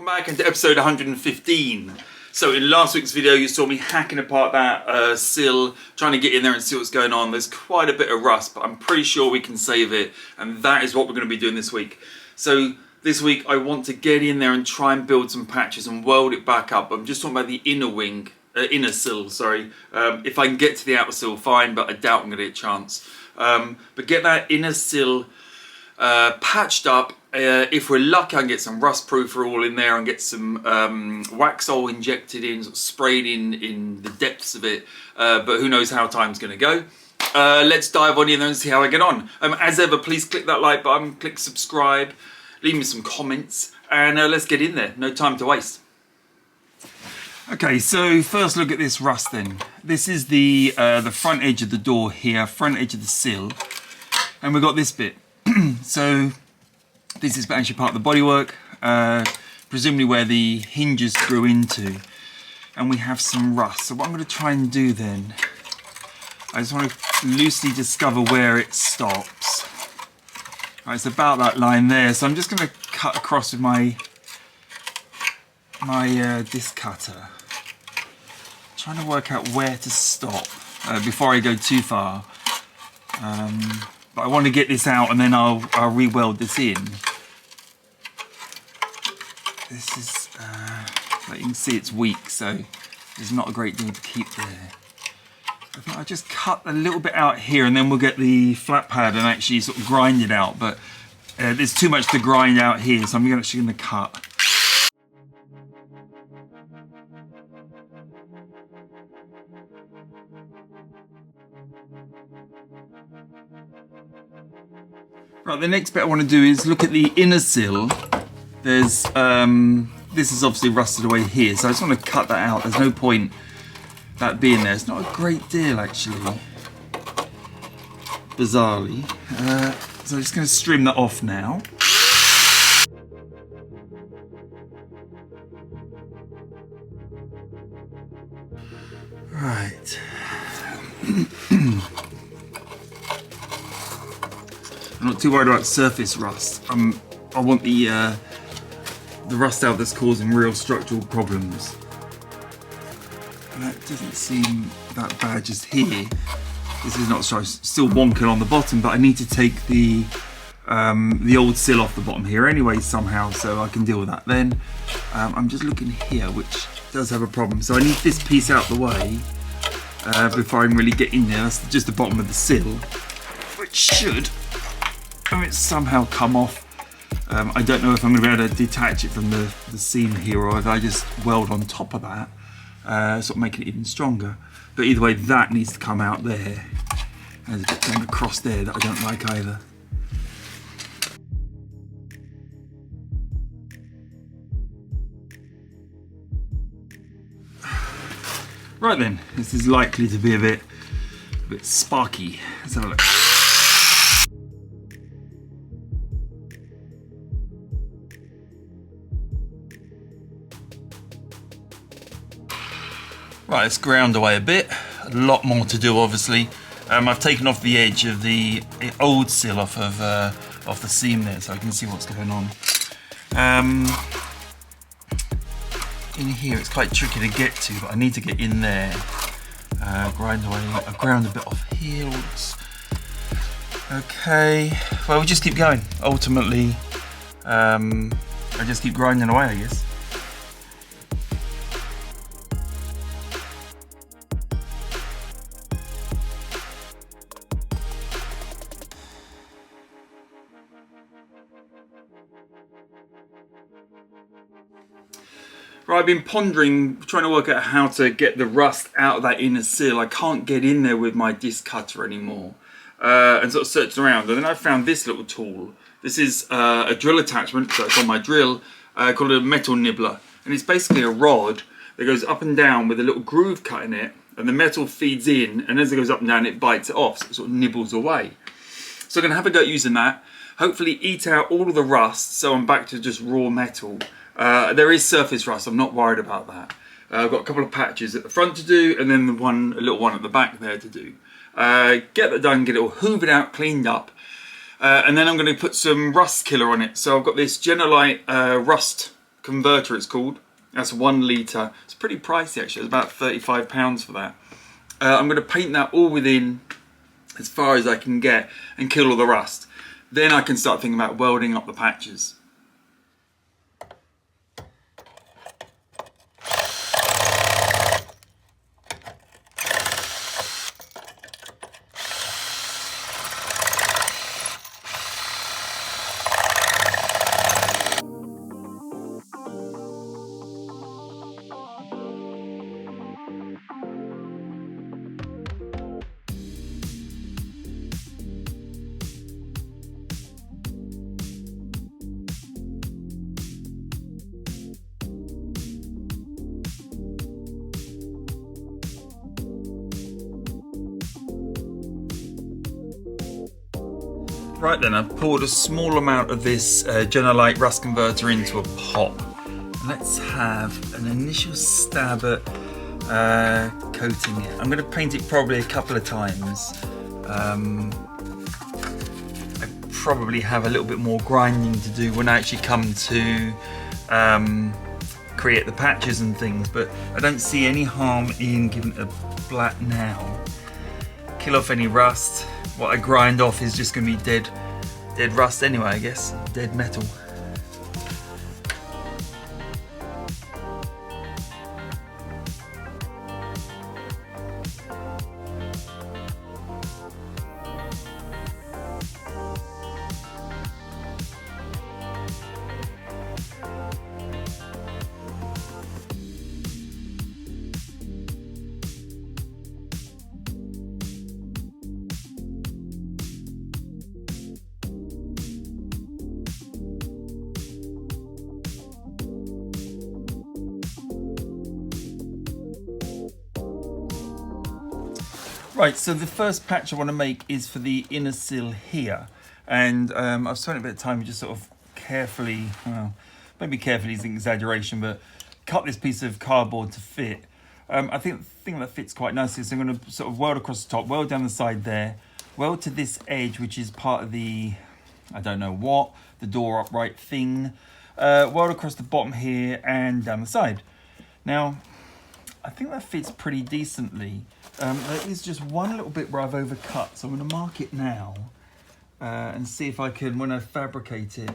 welcome back into episode 115. So in last week's video you saw me hacking apart that sill, trying to get in there and see what's going on. There's quite a bit of rust, but I'm pretty sure we can save it, and that is what we're going to be doing this week. So this week I want to get in there and try and build some patches and weld it back up. I'm just talking about the inner sill, sorry. If I can get to the outer sill, fine, but I doubt I'm going to get a chance. But get that inner sill patched up. If we're lucky, I can get some rust proofer all in there and get some Waxol injected in, sort of sprayed in the depths of it. But who knows how time's going to go. Let's dive on in there and see how I get on. As ever, please click that like button, click subscribe, leave me some comments, and let's get in there. No time to waste. Okay, so first look at this rust then. This is the front edge of the door here, front edge of the sill, and we've got this bit. So this is actually part of the bodywork, presumably where the hinges screw into, and we have some rust. So what I'm going to try and do then, I just want to loosely discover where it stops. Right, it's about that line there, so I'm just going to cut across with my disc cutter, trying to work out where to stop before I go too far. But I want to get this out and then I'll re-weld this in. This is, like you can see, it's weak, so there's not a great deal to keep there. I think I'll just cut a little bit out here and then we'll get the flat pad and actually sort of grind it out. But there's too much to grind out here, so I'm actually going to cut. Right, the next bit I want to do is look at the inner sill. There's, this is obviously rusted away here, so I just want to cut that out. There's no point that being there. It's not a great deal, actually, bizarrely. So I'm just going to trim that off now. Right. I'm not too worried about surface rust. I want the rust out that's causing real structural problems. And that doesn't seem that bad just here. This is not still wonking on the bottom, but I need to take the old sill off the bottom here anyway somehow, so I can deal with that. Then I'm just looking here, which does have a problem. So I need this piece out the way before I can really get in there. That's just the bottom of the sill, which should somehow come off. I don't know if I'm going to be able to detach it from the seam here, or if I just weld on top of that, sort of making it even stronger. But either way, that needs to come out there. There's a bit going across there that I don't like either. Right then, this is likely to be a bit sparky. Let's have a look. Right, it's ground away a bit. A lot more to do, obviously. I've taken off the edge of the old sill off the seam there, so I can see what's going on. In here, it's quite tricky to get to, but I need to get in there. Grind away. I've ground a bit off here. Okay. Well, we just keep going. Ultimately, I just keep grinding away, I guess. Right, I've been pondering, trying to work out how to get the rust out of that inner sill. I can't get in there with my disc cutter anymore, and sort of searched around, and then I found this little tool. This is a drill attachment, so it's on my drill, called a metal nibbler, and it's basically a rod that goes up and down with a little groove cut in it, and the metal feeds in, and as it goes up and down it bites it off, so it sort of nibbles away. So I'm going to have a go at using that, hopefully eat out all of the rust, so I'm back to just raw metal. There is surface rust, I'm not worried about that. I've got a couple of patches at the front to do, and then a little one at the back there to do. Get that done, get it all hoovered out, cleaned up, and then I'm going to put some rust killer on it. So I've got this Genolite rust converter it's called. That's 1 litre. It's pretty pricey actually, it's about £35 for that. I'm going to paint that all within as far as I can get and kill all the rust. Then I can start thinking about welding up the patches. Right then, I've poured a small amount of this Genolite rust converter into a pot. Let's have an initial stab at coating it. I'm going to paint it probably a couple of times. I probably have a little bit more grinding to do when I actually come to create the patches and things, but I don't see any harm in giving it a black now. Kill off any rust. What I grind off is just going to be dead rust anyway, I guess. Dead metal. Right, so the first patch I want to make is for the inner sill here, and I've spent a bit of time just sort of carefully, well, maybe carefully is an exaggeration, but cut this piece of cardboard to fit. I think that fits quite nicely, so I'm going to sort of weld across the top, weld down the side there, weld to this edge, which is part of the, I don't know what, the door upright thing, weld across the bottom here and down the side. Now, I think that fits pretty decently. There is just one little bit where I've overcut, so I'm going to mark it now and see if I can, when I fabricate it,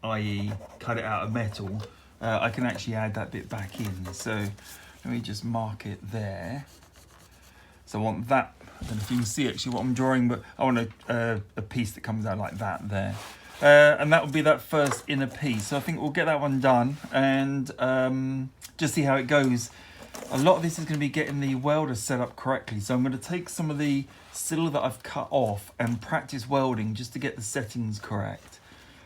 i.e. cut it out of metal, I can actually add that bit back in. So let me just mark it there. So I want that, I don't know if you can see actually what I'm drawing, but I want a piece that comes out like that there. And that will be that first inner piece. So I think we'll get that one done and just see how it goes. A lot of this is going to be getting the welder set up correctly. So I'm going to take some of the sill that I've cut off and practice welding just to get the settings correct.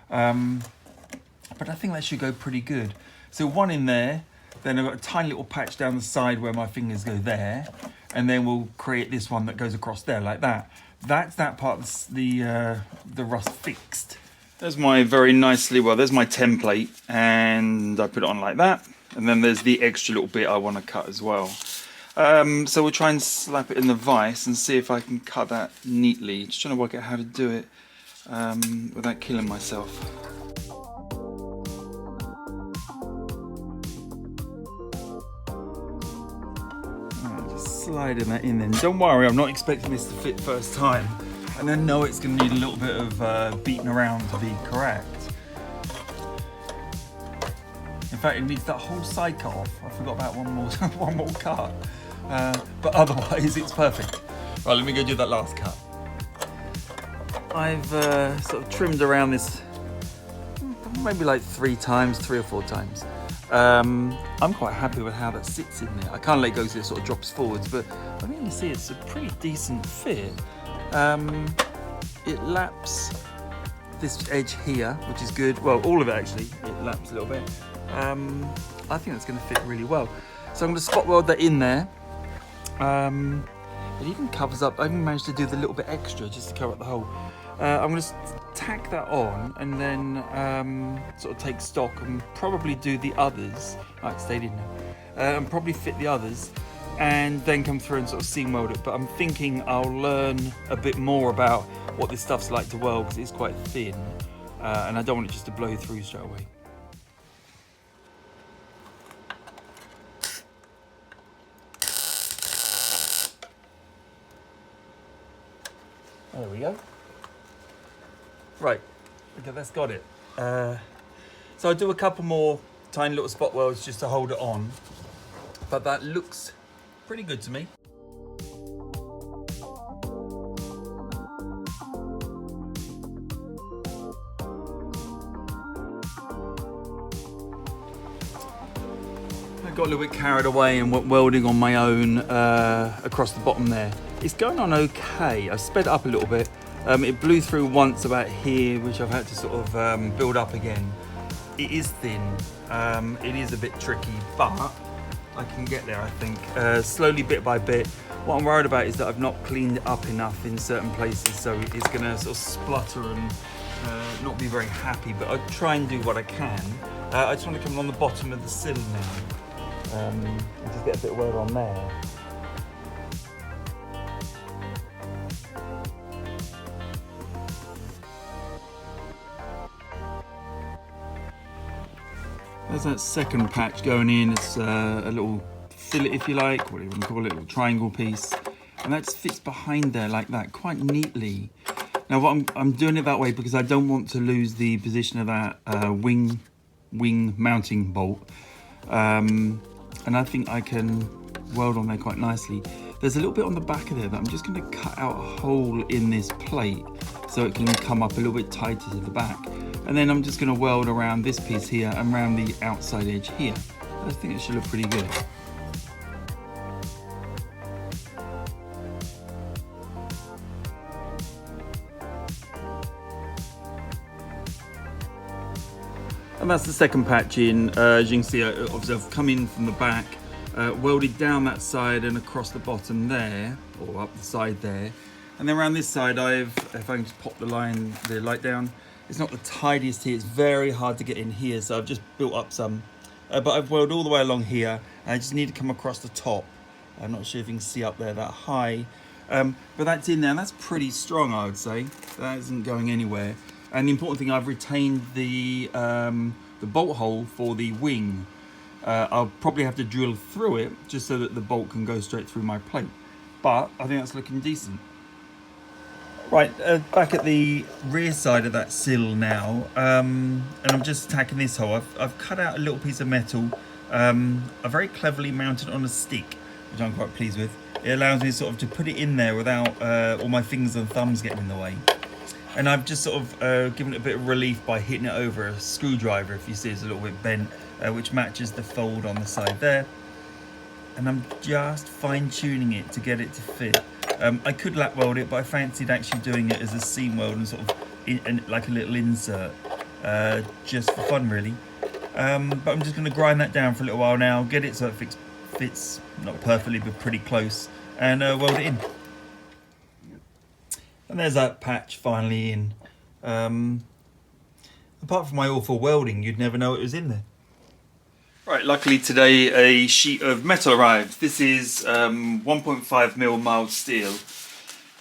But I think that should go pretty good. So one in there, then I've got a tiny little patch down the side where my fingers go there. And then we'll create this one that goes across there like that. That's that part of the rust fixed. There's my very nicely, well, there's my template, and I put it on like that. And then there's the extra little bit I want to cut as well. So we'll try and slap it in the vise and see if I can cut that neatly. Just trying to work out how to do it without killing myself. Just sliding that in then. Don't worry, I'm not expecting this to fit first time. And I know it's going to need a little bit of beating around to be correct. In fact, it needs that whole side cut off. I forgot about one more cut. But otherwise, it's perfect. Right, let me go do that last cut. I've sort of trimmed around this maybe like 3 or 4 times. I'm quite happy with how that sits in there. I can't let go so it sort of drops forwards, but I think you can see it's a pretty decent fit. It laps this edge here, which is good. Well, all of it actually, it laps a little bit. I think that's going to fit really well. So I'm going to spot weld that in there. It even covers up, I even managed to do the little bit extra just to cover up the hole. I'm going to tack that on and then sort of take stock and probably do the others. Oh, it stayed in there. And probably fit the others and then come through and sort of seam weld it. But I'm thinking I'll learn a bit more about what this stuff's like to weld because it's quite thin and I don't want it just to blow through straight away. There we go. Right, okay, that's got it. So I'll do a couple more tiny little spot welds just to hold it on, but that looks pretty good to me. I got a little bit carried away and went welding on my own across the bottom there. It's going on okay. I sped it up a little bit. It blew through once about here, which I've had to sort of build up again. It is thin. It is a bit tricky, but I can get there, I think. Slowly, bit by bit. What I'm worried about is that I've not cleaned it up enough in certain places, so it's going to sort of splutter and not be very happy, but I'll try and do what I can. I just want to come on the bottom of the sill now and just get a bit of weld on there. There's that second patch going in. It's a little fillet, if you like, what do you want to call it, a little triangle piece. And that just fits behind there like that, quite neatly. Now what I'm doing it that way because I don't want to lose the position of that wing mounting bolt. And I think I can weld on there quite nicely. There's a little bit on the back of there that I'm just going to cut out a hole in this plate so it can come up a little bit tighter to the back. And then I'm just going to weld around this piece here and around the outside edge here. I think it should look pretty good. And that's the second patch in. As you can see, obviously I've come in from the back, welded down that side and across the bottom there, or up the side there. And then around this side, if I can just pop the light down, it's not the tidiest here, it's very hard to get in here, so I've just built up some. But I've welded all the way along here, and I just need to come across the top. I'm not sure if you can see up there that high, but that's in there, and that's pretty strong, I would say. That isn't going anywhere. And the important thing, I've retained the bolt hole for the wing. I'll probably have to drill through it, just so that the bolt can go straight through my plate. But I think that's looking decent. Right, back at the rear side of that sill now, and I'm just attacking this hole. I've cut out a little piece of metal. I very cleverly mounted on a stick, which I'm quite pleased with. It allows me sort of to put it in there without all my fingers and thumbs getting in the way. And I've just sort of given it a bit of relief by hitting it over a screwdriver, if you see it's a little bit bent, which matches the fold on the side there. And I'm just fine-tuning it to get it to fit. I could lap weld it, but I fancied actually doing it as a seam weld and sort of like a little insert, just for fun really. But I'm just going to grind that down for a little while now, get it so it fits not perfectly but pretty close, and weld it in. And there's that patch finally in. Apart from my awful welding, you'd never know it was in there. Right, luckily today a sheet of metal arrived. This is 1.5mm mild steel.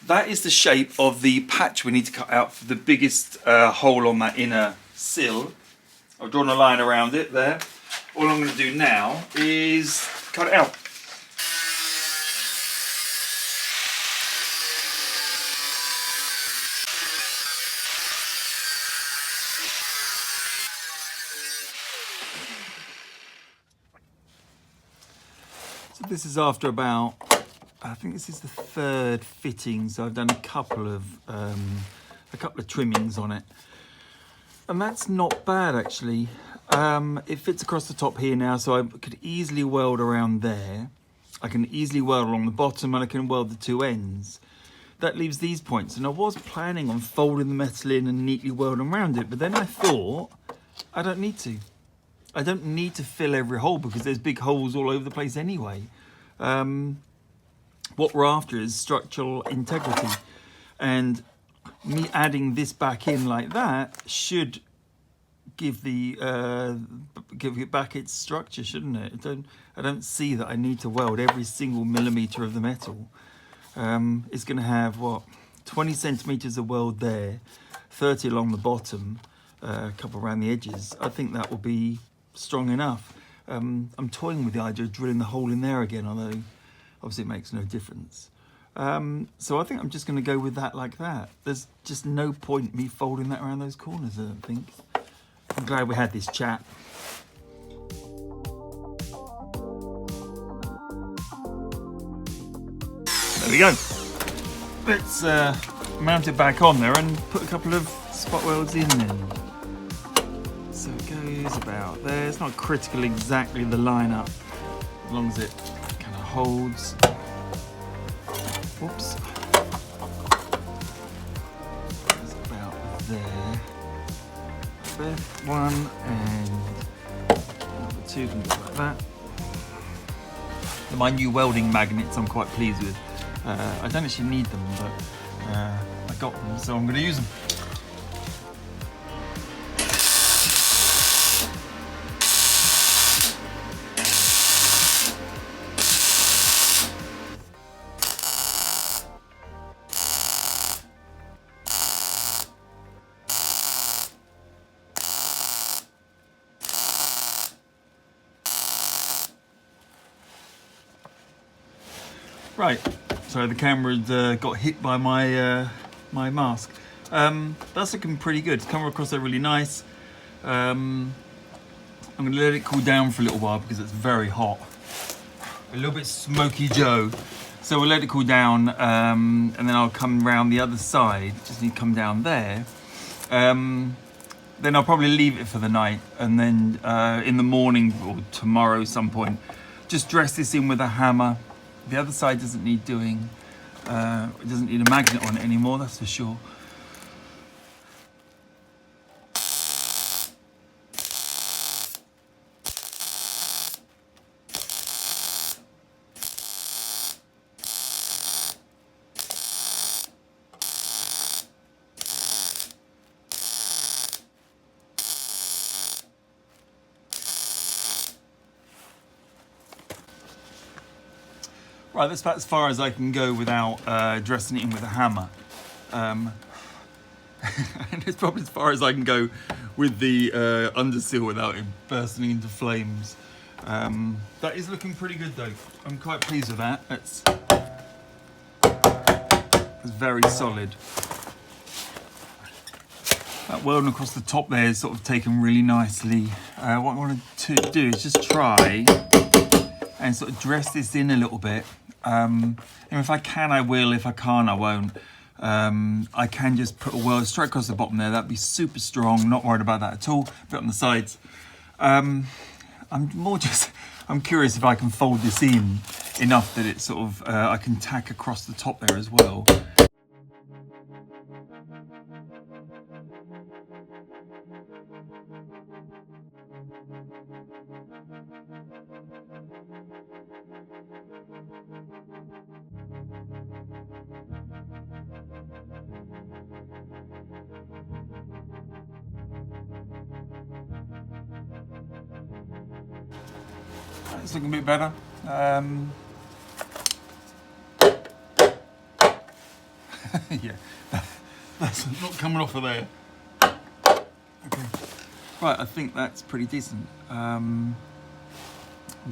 That is the shape of the patch we need to cut out for the biggest hole on that inner sill. I've drawn a line around it there. All I'm going to do now is cut it out. So this is after about, I think this is the third fitting, so I've done a couple of trimmings on it, and that's not bad actually. It fits across the top here now, so I could easily weld around there. I can easily weld along the bottom, and I can weld the two ends. That leaves these points, and I was planning on folding the metal in and neatly welding around it, but then I thought I don't need to. I don't need to fill every hole because there's big holes all over the place anyway. What we're after is structural integrity, and me adding this back in like that should give it back its structure, shouldn't it? I don't see that I need to weld every single millimetre of the metal. It's going to have what, 20 centimetres of weld there, 30 along the bottom, a couple around the edges. I think that will be strong enough. I'm toying with the idea of drilling the hole in there again, although obviously it makes no difference. So I think I'm just going to go with that like that. There's just no point me folding that around those corners, I don't think. I'm glad we had this chat. There we go. Let's mount it back on there and put a couple of spot welds in then. So it goes about there. It's not critical exactly the line up, as long as it kind of holds. Whoops. It's about there. Left one and number two can go like that. My new welding magnets I'm quite pleased with. I don't actually need them, but I got them, so I'm going to use them. Right, so the camera got hit by my my mask. That's looking pretty good. It's coming across there really nice. I'm going to let it cool down for a little while because it's very hot. A little bit smoky Joe. So we'll let it cool down and then I'll come round the other side. Just need to come down there. Then I'll probably leave it for the night and then in the morning or tomorrow some point, just dress this in with a hammer. The other side doesn't need doing, it doesn't need a magnet on it anymore, that's for sure. Right, that's about as far as I can go without dressing it in with a hammer. And it's probably as far as I can go with the undersill without it bursting into flames. That is looking pretty good though. I'm quite pleased with that. It's very solid. That welding across the top there is sort of taken really nicely. What I wanted to do is just try and sort of dress this in a little bit. And if I can, I will. If I can't, I won't. I can just put a weld straight across the bottom there. That'd be super strong. Not worried about that at all. A bit on the sides. I'm curious if I can fold this in enough that it sort of I can tack across the top there as well. It's looking a bit better. Yeah, that's not coming off of there. Okay. Right, I think that's pretty decent.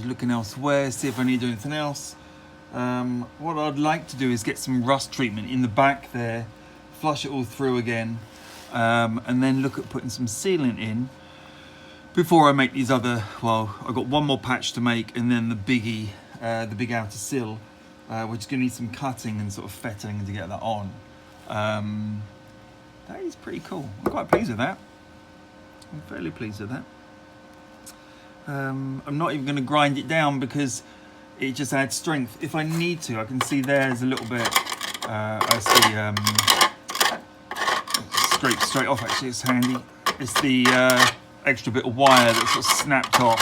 Looking elsewhere, see if I need to do anything else. What I'd like to do is get some rust treatment in the back there, flush it all through again, and then look at putting some sealant in before I make these other, well, I've got one more patch to make and then the biggie, the big outer sill, which is going to need some cutting and sort of fetting to get that on. That is pretty cool. I'm quite pleased with that. I'm fairly pleased with that. I'm not even going to grind it down because it just adds strength. If I need to, I can see there's a little bit, I see, straight off actually, it's handy. It's the extra bit of wire that's sort of snapped off.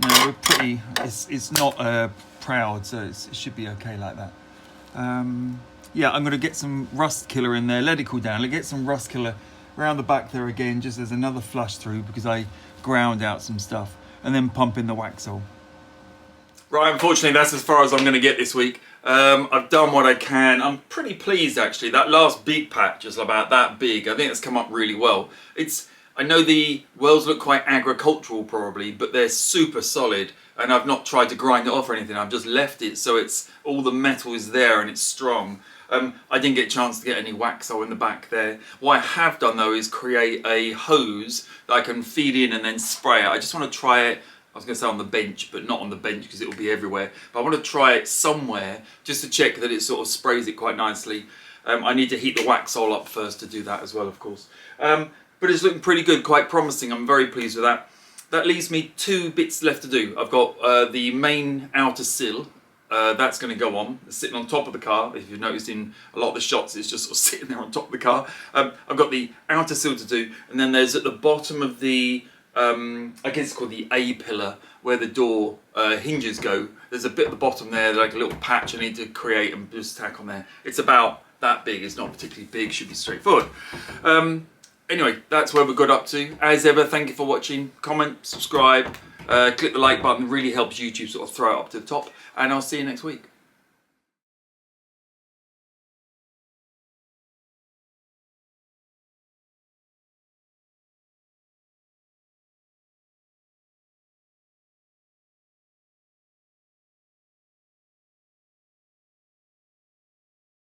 No, we're pretty, it's not proud, so it should be okay like that. Yeah, I'm going to get some rust killer in there, let it cool down, let get some rust killer around the back there again, just as another flush through because I ground out some stuff, and then pump in the Waxel. Right, unfortunately that's as far as I'm going to get this week. I've done what I can. I'm pretty pleased actually. That last big patch is about that big. I think it's come up really well. I know the welds look quite agricultural probably, but they're super solid. and I've not tried to grind it off or anything. I've just left it so it's all the metal is there and it's strong. I didn't get a chance to get any waxo in the back there. What I have done though is create a hose that I can feed in and then spray it. I just want to try it. I was going to say on the bench, but not on the bench because it will be everywhere. But I want to try it somewhere just to check that it sort of sprays it quite nicely. I need to heat the Waxol up first to do that as well, of course. But it's looking pretty good, quite promising. I'm very pleased with that. That leaves me 2 bits left to do. I've got the main outer sill. That's going to go on. It's sitting on top of the car. If you've noticed in a lot of the shots, it's just sort of sitting there on top of the car. I've got the outer sill to do, and then there's at the bottom of the I guess it's called the A pillar, where the door hinges go. There's a bit at the bottom there, like a little patch I need to create and just tack on there. It's about that big. It's not particularly big, should be straightforward. Anyway, that's where we got up to. As ever, thank you for watching. Comment, subscribe, click the like button. It really helps YouTube sort of throw it up to the top. And I'll see you next week.